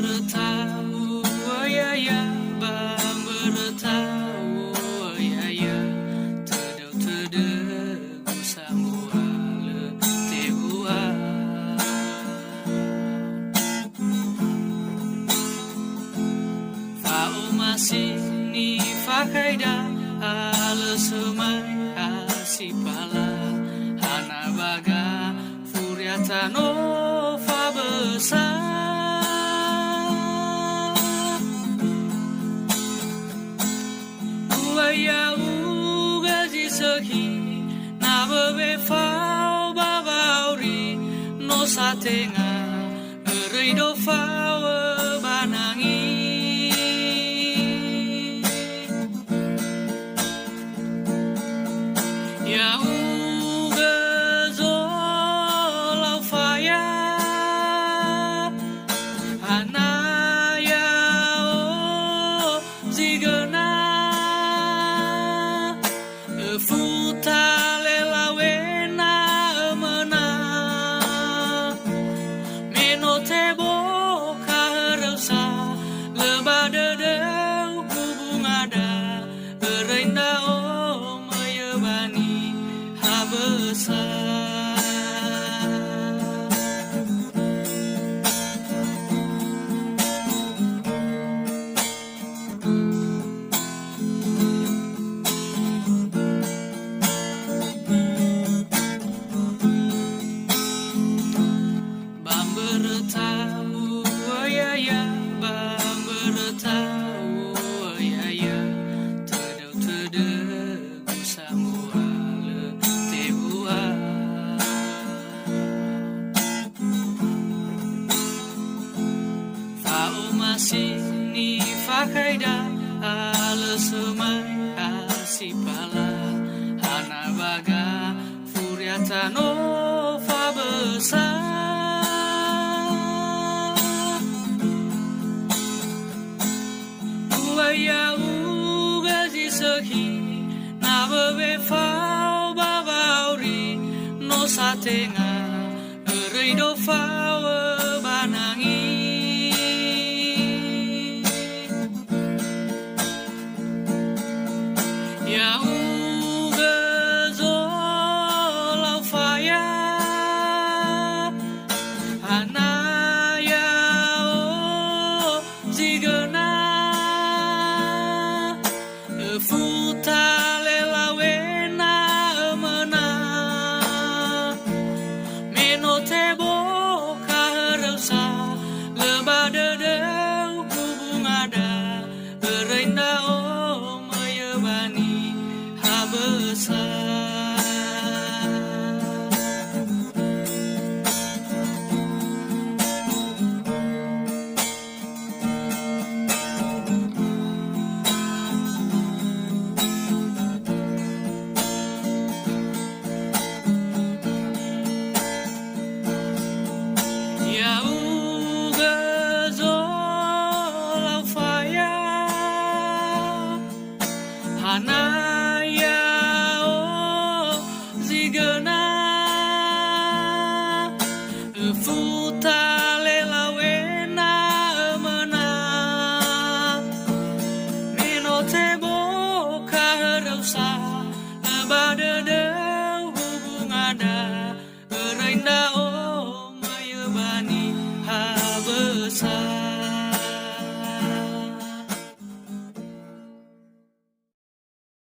Bambertahu ayaya, bambertahu ayaya, tedeg-tedeg samua letehua. Fa'u masih ni fakaida ala semai asipala hana baga furiatano fa besar. Ya ugazi sehi na bebe fau babauri no satenga reido fau banangi ya ugazo lau faya anaya o zigana futale la wena mena menote boka rasa lebada deu kubung ada renda o mayabani habesa. Bambertahu ayaya, bambertahu ayaya, tedeg-tedeg samua letehua. Fa'u masih ni fakaida ala semai asipala hana baga furiatano fa besar. Ya ugazi sehi na bebe fau babauri no satenga reido fau banangi ya ugazo lau faya anaya o zigana futale la wena mena menote boka rasa lebada deu kubung ada renda o mayabani habesa. Ya ugazo lau faya hanaya o zigana futale la wena mena menote boka rasa lebada deu hubung ada renda o mayabani habesa.